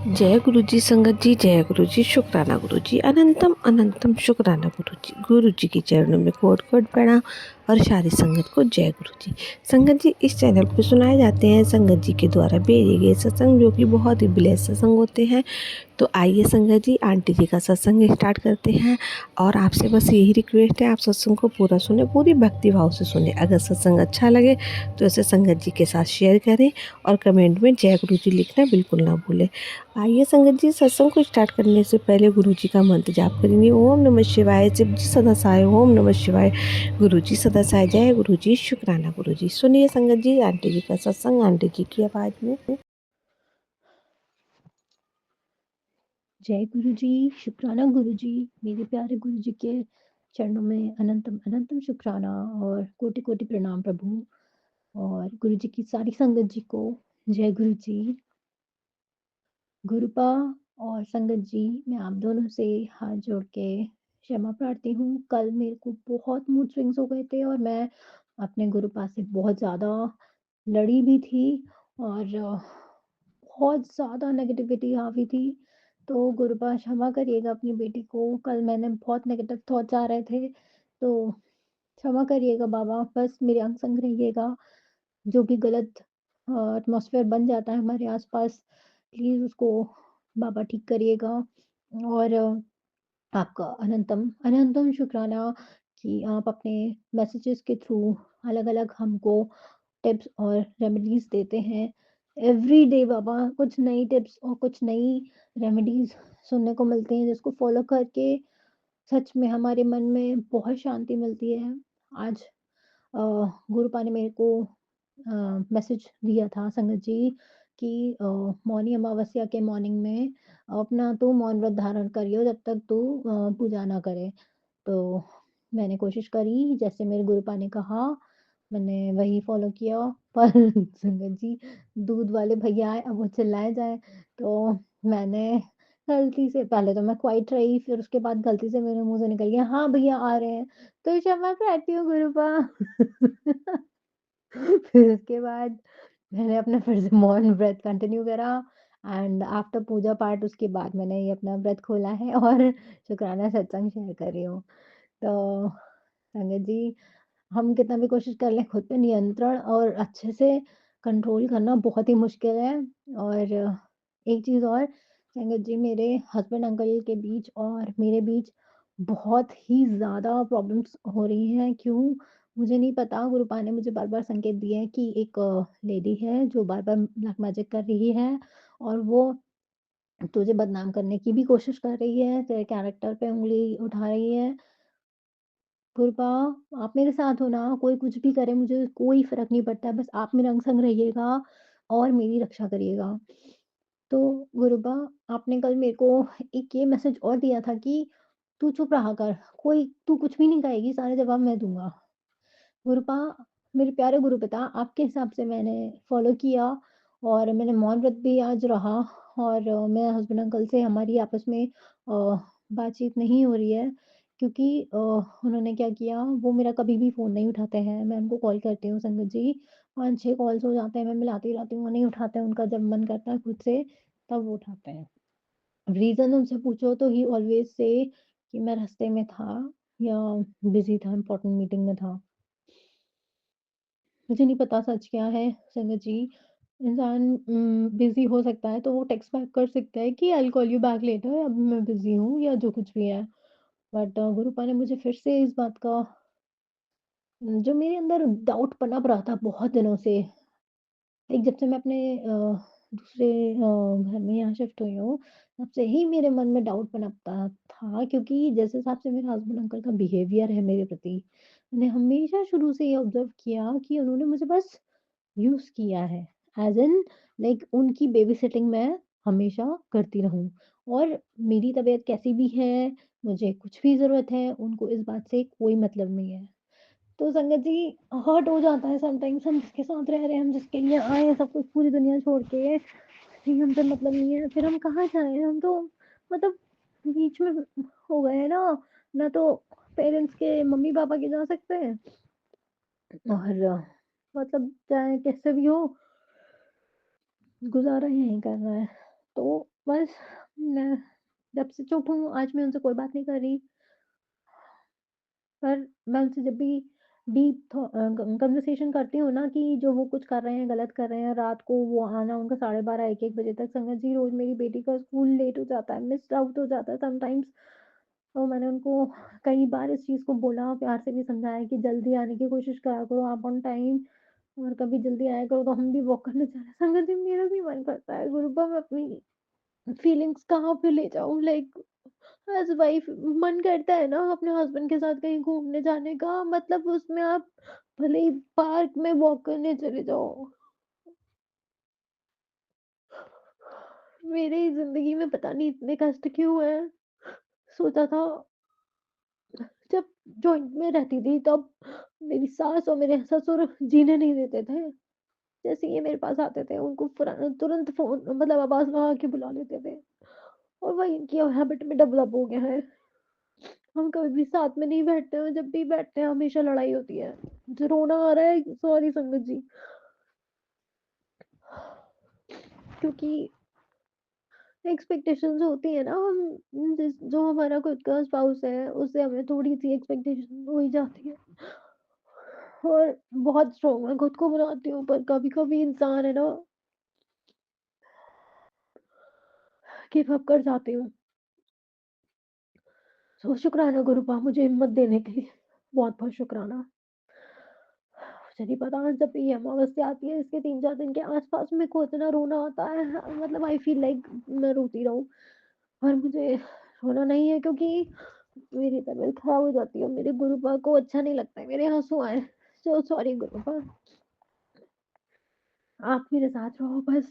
जय गुरु जी संगत जी, जय गुरु जी, शुक्राना गुरु जी, अनंतम अनंतम शुक्राना गुरु जी के चरणों में कोट कोट प्रणाम और सारी संगत को जय गुरु जी। संगत जी, इस चैनल पर सुनाए जाते हैं संगत जी के द्वारा भेजे गए सत्संग, जो कि बहुत ही ब्लेस सत्संग होते हैं। तो आइए संगत जी, आंटी जी का सत्संग स्टार्ट करते हैं। और आपसे बस यही रिक्वेस्ट है, आप सत्संग को पूरा सुने, पूरी भक्ति भाव से सुने। अगर सत्संग अच्छा लगे तो इसे संगत जी के साथ शेयर करें और कमेंट में जय गुरु जी लिखना बिल्कुल ना भूलें। आइए संगत जी, सत्संग को स्टार्ट करने से पहले गुरु जी का मंत्र जाप करेंगे। ओम नमः शिवाय, शिव जी सदा सहाय, ओम नमः शिवाय, गुरु जी सदा सहाय, जय गुरु जी, शुक्राना गुरु जी। सुनिए संगत जी, आंटी जी का सत्संग आंटी जी की आवाज में। जय गुरु जी, शुक्राना गुरु जी। मेरे प्यारे गुरु जी के चरणों में अनंतम अनंतम शुक्राना और कोटि कोटि प्रणाम प्रभु। और गुरु जी की सारी संगत जी को जय गुरु जी। गुरुपा और संगत जी, मैं आप दोनों से हाथ जोड़ के क्षमा प्रार्थी हूँ। कल मेरे को बहुत मूड स्विंग्स हो गए थे और मैं अपने गुरुपा से बहुत ज़्यादा लड़ी भी थी और बहुत ज़्यादा नेगेटिविटी हावी थी। तो गुरुपा क्षमा करिएगा अपनी बेटी को। कल मैंने बहुत नेगेटिव थॉट्स आ रहे थे, तो क्षमा करिएगा बाबा। बस मेरे अंग संग रहिएगा। जो भी गलत एटमॉस्फेयर बन जाता है हमारे आसपास, प्लीज़ उसको बाबा ठीक करिएगा। और आपका अनंतम अनंतम शुक्राना कि आप अपने मैसेजेस के थ्रू अलग-अलग हमको टिप्स और रेमेडीज़ देते हैं। एवरी डे बाबा कुछ नई टिप्स और कुछ नई रेमेडीज़ सुनने को मिलती हैं, जिसको फ़ॉलो करके सच में हमारे मन में बहुत शांति मिलती है। आज अ, गुरुपा ने मेरे को मैसेज दिया था संगत जी कि मौनी अमावस्या के मॉर्निंग में अपना तू मौन व्रत धारण करियो जब तक तू पूजा ना करे। तो मैंने कोशिश करी, जैसे मेरे गुरुपा ने कहा, मैंने वही फ़ॉलो किया। पर संगत जी, दूध वाले भैया आए, अब वो चिल्लाए जाएँ, तो मैंने गलती से, पहले तो मैं क्वाइट रही, फिर उसके बाद गलती से मेरे मुँह से निकल गया, "हाँ, भैया आ रहे हैं।" तो क्षमा चाहती हूँ गुरुपा। फिर उसके बाद मैंने अपना फिर से मौन व्रत कंटिन्यू करा एंड आफ्टर पूजा पाठ उसके बाद मैंने ये अपना व्रत खोला है और शुक्राना सत्संग शेयर कर रही हूँ। तो संगत जी, हम कितना भी कोशिश कर लें, खुद पे नियंत्रण और अच्छे से कंट्रोल करना बहुत ही मुश्किल है। और एक चीज़ और संगत जी, मेरे हस्बैंड अंकल के बीच और मेरे बीच बहुत ही ज़्यादा प्रॉब्लम्स हो रही हैं। क्यों? मुझे नहीं पता। गुरुपा ने मुझे बार-बार संकेत दिए हैं कि एक लेडी है जो बार-बार ब्लैक मैजिक कर रही है और वो तुझे बदनाम करने की भी कोशिश कर रही है, तेरे कैरेक्टर पे उँगली उठा रही है। कृपा, आप मेरे साथ हो ना, कोई कुछ भी करे मुझे कोई फ़र्क नहीं पड़ता है, बस आप मेरे अंग-संग रहिएगा और मेरी रक्षा करिएगा। तो गुरुबा, आपने कल मेरे को एक ये मैसेज और दिया था कि तू चुप रहा कर, कोई तू कुछ भी नहीं कहेगी, सारे जवाब मैं दूँगा। गुरुपा, मेरे प्यारे गुरुपिता, आपके हिसाब से मैंने फ़ॉलो किया और मैंने मौन व्रत भी आज रहा। और मैं हस्बैंड अंकल से हमारी आपस में बातचीत नहीं हो रही है, क्योंकि उन्होंने क्या किया, वो मेरा कभी भी फ़ोन नहीं उठाते हैं। मैं उनको कॉल करती हूँ संगत जी, 5-6 कॉल्स हो जाते हैं, मैं मिलाती रहती हूँ, वो नहीं उठाते हैं। उनका जब मन करता है खुद से, तब वो उठाते हैं। रीज़न उनसे पूछो तो ही ऑलवेज़ से कि मैं रास्ते में था या बिज़ी था, इम्पोर्टेंट मीटिंग में था। मुझे नहीं पता सच क्या है संगत जी। इंसान बिज़ी हो सकता है तो वो टेक्स्ट बैक कर सकता है कि I will call you back later, अभी मैं बिज़ी हूँ या जो कुछ भी है। बट गुरुपा ने मुझे फिर से इस बात का जो मेरे अंदर डाउट पनप रहा था बहुत दिनों से, लाइक जब से मैं अपने दूसरे घर में यहाँ शिफ्ट हुई हूँ, तब से ही मेरे मन में डाउट पनपता था, क्योंकि जिस हिसाब से मेरे हस्बैंड अंकल का बिहेवियर है मेरे प्रति, मैंने हमेशा शुरू से ये ऑब्ज़र्व किया कि उन्होंने मुझे बस यूज़ किया है, एज़ इन लाइक उनकी बेबी-सिटिंग मैं हमेशा करती रहूँ। और मेरी तबीयत कैसी भी है, मुझे कुछ भी ज़रूरत है, उनको इस बात से कोई मतलब नहीं है। तो संगत जी, हर्ट हो जाता है समटाइम्स, हम जिसके साथ रह रहे हैं, हम जिसके लिए आए हैं सब कुछ पूरी दुनिया छोड़ के, कहीं हमसे मतलब नहीं है, फिर हम कहाँ जाएँ? हम तो मतलब बीच में हो गए हैं ना, ना तो पेरेंट्स के मम्मी-पापा के जा सकते हैं और मतलब चाहे कैसे भी हो, गुज़ारा यहीं करना है। तो बस बस मैं जब से चुप हूँ, आज मैं उनसे कोई बात नहीं कर रही। पर मैं उनसे जब भी डीप कन्वर्सेशन करती हूँ ना कि जो वो कुछ कर रहे हैं, गलत कर रहे हैं, रात को वो आना उनका 12:30 1-1 बजे तक संगत जी, रोज़ मेरी बेटी का स्कूल लेट हो जाता है, मिस्ड आउट हो जाता है समटाइम्स। तो मैंने उनको कई बार इस चीज़ को बोला, प्यार से भी समझाया कि जल्दी आने की कोशिश करा करो आप ऑन टाइम, और कभी जल्दी आया करो तो हम भी वॉक करने चले। संगत जी, मेरा भी मन करता है गुरुपा मैं अपनी फीलिंग्स कहाँ पे ले जाऊँ, लाइक एज़ वाइफ मन करता है ना अपने हस्बैंड के साथ कहीं घूमने जाने का, मतलब उसमें आप भले ही पार्क में वॉक करने चले जाओ। मेरी ज़िंदगी में पता नहीं इतने कष्ट क्यों हैं। सोचा था जब जॉइंट में रहती थी तब मेरी सास और मेरे ससुर जीने नहीं देते थे। जैसे ये मेरे पास आते थे उनको तुरंत फ़ोन मतलब आवाज़ लगा के बुला लेते थे, और वही इनकी हैबिट में डेवलप हो गया है। हम कभी भी साथ में नहीं बैठते हैं, जब भी बैठते हैं हमेशा लड़ाई होती है। मुझे रोना आ रहा है, सॉरी संगत जी। क्योंकि एक्सपेक्टेशंस होती है ना, हम जिस जो हमारा खुद का स्पाउस है उससे हमें थोड़ी-सी एक्सपेक्टेशन हो ही जाती है। और बहुत स्ट्रॉन्ग मैं खुद को बनाती हूँ, पर कभी-कभी इंसान है ना, गिव अप कर जाती हूँ। सो शुक्राना गुरुपा मुझे हिम्मत देने के लिए, बहुत-बहुत शुक्राना। मुझे नहीं पता जब भी ये अमावस्या आती है इसके 3-4 दिन के आस-पास मेरे को इतना रोना आता है, मतलब आई फ़ील लाइक मैं रोती रहूँ। और मुझे रोना नहीं है क्योंकि मेरी तबीयत ख़राब हो जाती है, मेरे गुरुपा को अच्छा नहीं लगता है मेरे आँसू आए। सो सॉरी गुरुपा, आप मेरे साथ रहो बस।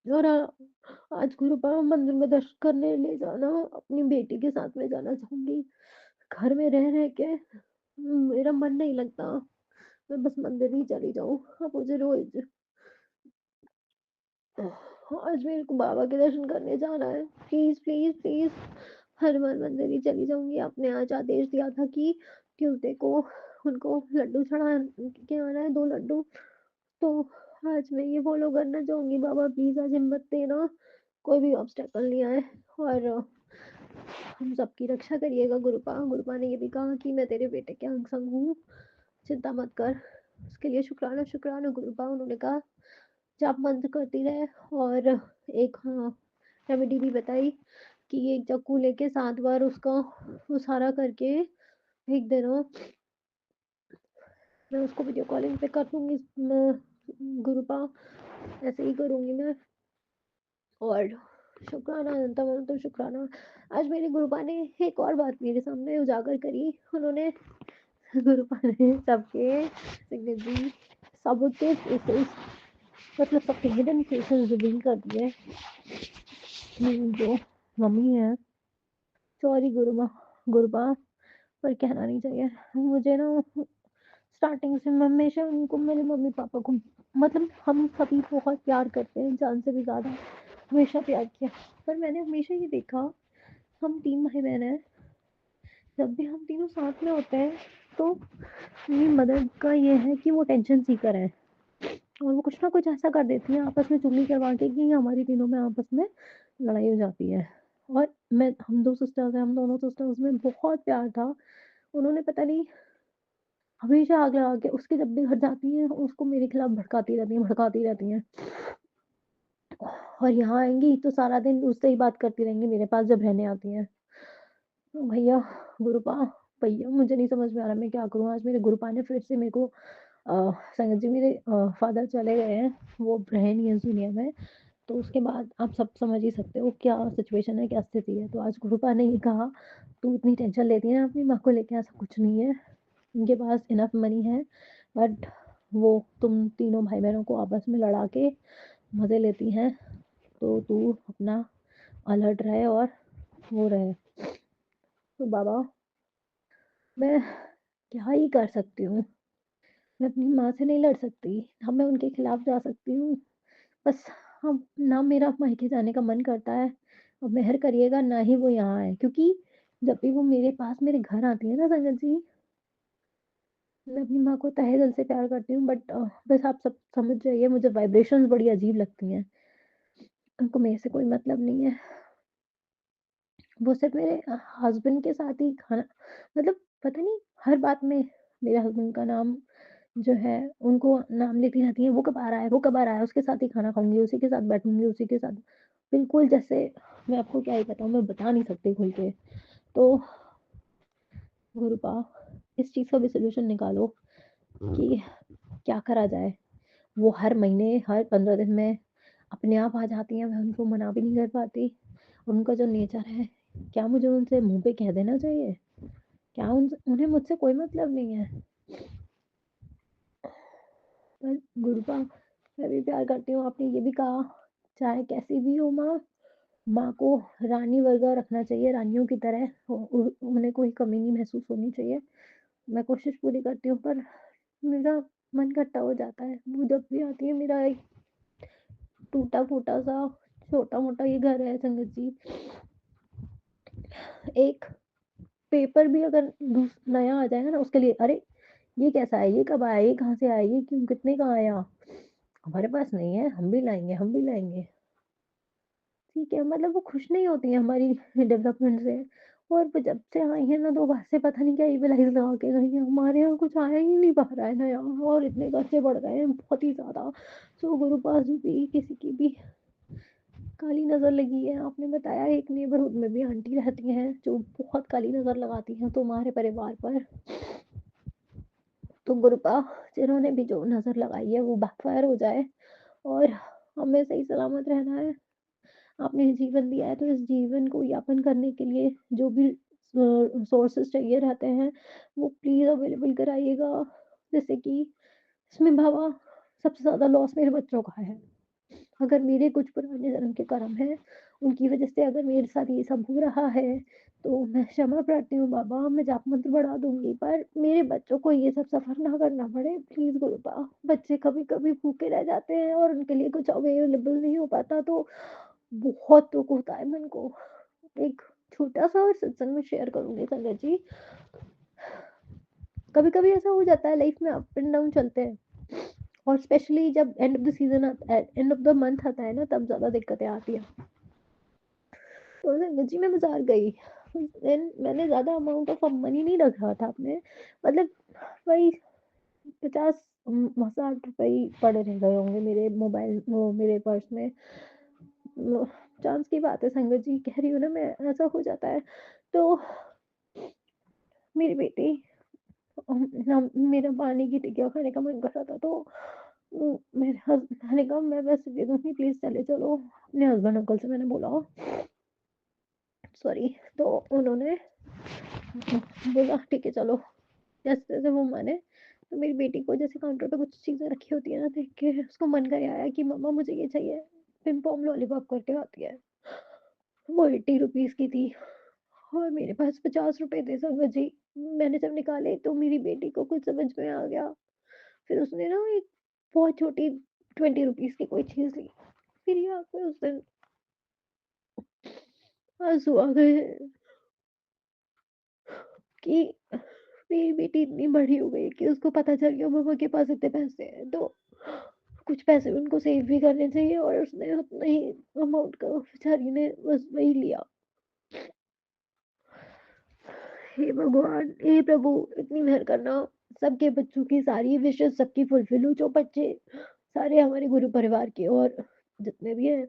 और आज गुरुपा मंदिर में दर्शन करने ले जाना, अपनी बेटी के साथ में जाना चाहूँगी। घर में रह-रह के मेरा मन नहीं लगता, मैं बस मंदिर ही चली जाऊँ। अब मुझे रोज़ आज मेरे को बाबा के दर्शन करने जाना है। प्लीज़, प्लीज़, प्लीज़ हनुमान मंदिर ही चली जाऊँगी। आपने आज आदेश दिया था कि ट्यूसडे को उनको लड्डू चढ़ा के आना है 2 लड्डू। तो आज मैं ये फ़ॉलो करना चाहूँगी। बाबा प्लीज़ आज हिम्मत देना, कोई भी ऑब्स्टेकल नहीं आए, और हम सबकी रक्षा करिएगा गुरुपा। गुरुपा ने ये भी कहा कि मैं तेरे बेटे के अंग-संग हूँ, चिंता मत कर। उसके लिए शुक्राना, शुक्राना गुरुपा। उन्होंने कहा जाप मंत्र करती रहे, और एक रेमेडी भी बताई कि एक चाकू लेके 7 बार उसका मुसारा करके फेंक देना। मैं उसको वीडियो कॉलिंग पे कर दूँगी गुरुपा, ऐसे ही करूँगी मैं। और शुक्राना अनंतम अनंतम शुक्राना। आज मेरे गुरुपा ने एक और बात मेरे सामने उजागर करी। उन्होंने गुरुपा ने सबके सिग्नेचर जी, सबके फेसेस, मतलब सबके हिडन फेसेस रिवील कर दिए। मेरी जो मम्मी है, सॉरी गुरुबा, पर कहना नहीं चाहिए। मुझे ना स्टार्टिंग से मैं हमेशा उनको, मेरे मम्मी-पापा को, मतलब हम सभी बहुत प्यार करते हैं, जान से भी ज़्यादा, हमेशा प्यार किया। पर मैंने हमेशा ये देखा, हम 3 भाई-बहन हैं, जब भी हम तीनों साथ में होते हैं, तो मेरी मदर का ये है कि वो टेंशन सीकर है, और वो कुछ ना कुछ ऐसा कर देती है आपस में चुगली करवा के कि हमारी तीनों में आपस में लड़ाई हो जाती है। और मैं हम 2 सिस्टर्स हैं, हम दोनों सिस्टर्स में बहुत प्यार था। उन्होंने पता नहीं हमेशा आग लगा के, उसके जब भी घर जाती हैं, उसको मेरे खिलाफ भड़काती रहती हैं, भड़काती रहती हैं। और यहाँ आएँगी तो सारा दिन उससे ही बात करती रहेंगी मेरे पास जब रहने आती हैं। तो भैया गुरुपा, भैया मुझे नहीं समझ में आ रहा मैं क्या करूँ? आज मेरे गुरुपा ने फिर से मेरे को संगत जी, मेरे फादर चले गए हैं, वो रहे नहीं हैं इस दुनिया में। तो उसके बाद आप सब समझ ही सकते हो क्या सिचुएशन है, क्या स्थिति है। तो आज गुरुपा ने ये कहा, "तू इतनी टेंशन लेती है ना अपनी माँ को लेके, ऐसा कुछ नहीं है। उनके पास इनफ मनी है, बट वो तुम तीनों भाई-बहनों को आपस में लड़ा के मज़े लेती हैं, तो तू अपना अलर्ट रहे और वो रहे।" तो बाबा, मैं क्या ही कर सकती हूँ? मैं अपनी माँ से नहीं लड़ सकती, ना मैं उनके खिलाफ जा सकती हूँ। बस हम ना मेरा मायके जाने का मन करता है, और मेहर करिएगा ना ही वो यहाँ आए, क्योंकि जब भी वो मेरे पास मेरे घर आती है ना संगत जी, मैं अपनी माँ को तहे दिल से प्यार करती हूँ, बट बस आप सब समझ जाइए, मुझे वाइब्रेशंस बड़ी अजीब लगती हैं। उनको मेरे से कोई मतलब नहीं है। वो सिर्फ़ मेरे हस्बैंड के साथ ही खाना मतलब पता नहीं हर बात में मेरे हस्बैंड का नाम जो है उनको नाम लेती रहती हैं, "वो कब आ रहा है? वो कब आ रहा है? उसके साथ ही खाना खाऊँगी, उसी के साथ बैठूँगी, उसी के साथ" बिल्कुल जैसे मैं आपको क्या ही बताऊँ, मैं बता नहीं सकती खुल के। तो गुरुपा इस चीज़ का भी सॉल्यूशन निकालो कि क्या करा जाए? वो हर महीने, हर 15 दिन में अपने आप आ जाती हैं, मैं उनको मना भी नहीं कर पाती। उनका जो नेचर है, क्या मुझे उनसे मुँह पे कह देना चाहिए? क्या उन्हें मुझसे कोई मतलब नहीं है? पर गुरुपा मैं भी प्यार करती हूँ, आपने ये भी कहा, चाहे कैसी भी हो माँ, माँ को रानी वर्गा रखना चाहिए, रानियों की तरह उन्हें कोई कमी नहीं महसूस होनी चाहिए। मैं कोशिश पूरी करती हूँ पर मेरा मन खट्टा हो जाता है। वो जब भी आती है मेरा एक टूटा-फूटा सा छोटा-मोटा ये घर है संगत जी। एक पेपर भी अगर नया आ जाएगा ना उसके लिए अरे! ये कैसा है? ये कब आया? ये कहाँ से आया? ये क्यों कितने का आया? हमारे पास नहीं है, हम भी लाएँगे, हम भी लाएँगे। ठीक है, मतलब वो खुश नहीं होती हैं हमारी डेवलपमेंट से और वो जब से आई हैं ना 2 बार से पता नहीं क्या इविलाइज़ लगा के गई हैं। हमारे यहाँ कुछ आया ही नहीं पा रहा है नया और इतने खर्चे बढ़ गए हैं बहुत ही ज़्यादा। सो गुरु पास भी किसी की भी काली नज़र लगी है। आपने बताया एक नेबरहुड में भी आंटी रहती हैं जो बहुत काली नज़र लगाती हैं तुम्हारे परिवार पर। तो गुरुपा जिन्होंने भी जो नज़र लगाई है वो बैकफ़ायर हो जाए और हमें सही सलामत रहना है। आपने जीवन दिया है तो इस जीवन को यापन करने के लिए जो भी सोर्सेस चाहिए रहते हैं वो प्लीज़ अवेलेबल कराइएगा। जैसे कि इसमें भावा सबसे ज़्यादा लॉस मेरे बच्चों का है। अगर मेरे कुछ पुराने जन्म के कर्म हैं, उनकी वज़ह से अगर मेरे साथ ये सब हो रहा है, तो मैं क्षमा प्रार्थी हूँ बाबा, मैं जाप मंत्र बढ़ा दूँगी, पर मेरे बच्चों को ये सब सफ़र ना करना पड़े, प्लीज़ गुरुपा। बच्चे कभी-कभी भूखे रह जाते हैं और उनके लिए कुछ अवेलेबल नहीं हो पाता, तो बहुत दुःख होता है मन को। एक छोटा-सा और सत्संग में शेयर करूँगी संगत जी, कभी-कभी ऐसा हो जाता है लाइफ़ में अप एंड डाउन चलते हैं और स्पेशली जब end of the season end of the month आता है ना, तब ज़्यादा दिक्कतें आती हैं। तो संगत जी मैं बाज़ार गई, देन मैंने ज़्यादा अमाउंट ऑफ मनी नहीं रखा था अपने मतलब वही 50 ₹60 ही पड़े रह गए होंगे मेरे मोबाइल वो मेरे पर्स में। वो चाँस की बात है संगत जी, कह रही हूँ ना मैं, ऐसा हो जाता है। तो मेरी बेटी मेरा पानी की टिकिया खाने का मन कर रहा था तो मेरे मैंने कहा मैं पैसे दे दूँगी प्लीज़ चले चलो। अपने हस्बैंड अंकल से मैंने बोला सॉरी तो उन्होंने बोला ठीक है चलो। जैसे-जैसे वो माने, तो मेरी बेटी को जैसे काउंटर पे कुछ चीज़ें रखी होती है ना, देख के उसको मन कर आया कि मम्मा मुझे ये चाहिए। पिम पॉम लॉलीपॉप करके आती है। वो 80 रुपीज़ की थी और मेरे पास ₹50 थे संगत जी। मैंने जब निकाले तो मेरी बेटी को कुछ समझ में आ गया। फिर उसने ना एक बहुत छोटी 20 रुपीज़ की कोई चीज़ ली। मेरी आँख में उस दिन आँसू आ गए कि मेरी बेटी इतनी बड़ी हो गई कि उसको पता चल गया मम्मा के पास इतने पैसे हैं, तो कुछ पैसे उनको सेव भी करने चाहिए और उसने उतना ही अमाउंट का बेचारी ने बस वही लिया। हे भगवान! हे प्रभु इतनी मेहर करना, सबके बच्चों की सारी विशेज़ सबकी फुलफिल हो, जो बच्चे सारे हमारे गुरु परिवार के और जितने भी हैं,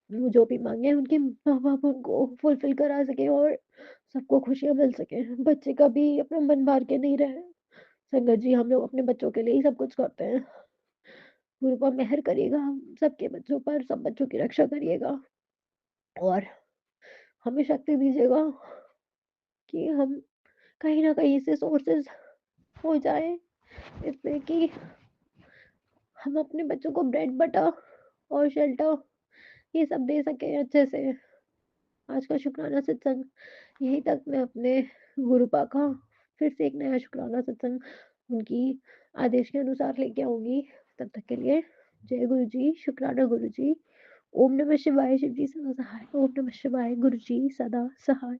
वो जो भी माँगे उनके माँ-बाप उनको फुलफिल करा सकें और सबको खुशियाँ मिल सकें। बच्चे कभी अपना मन मार के नहीं रहे। संगत जी हम लोग अपने बच्चों के लिए ही सब कुछ करते हैं। गुरु पर मेहर करिएगा हम सबके बच्चों पर, सब बच्चों की रक्षा करिएगा और हमें शक्ति दीजिएगा कि हम कहीं न कहीं से सोर्सेज़ हो जाएँ, इससे कि हम अपने बच्चों को ब्रेड बटर और शेल्टर ये सब दे सकें अच्छे से। आज का शुक्राना सत्संग यहीं तक मैं अपने गुरुपा का फिर से एक नया शुक्राना सत्संग उनकी आदेश के अनुसार लेके आऊँगी। तब तक के लिए जय गुरु जी, शुक्राना गुरु जी। ओम नमः शिवाय, शिव जी सदा सहाय। ओम नमः शिवाय, गुरु जी सदा सहाय।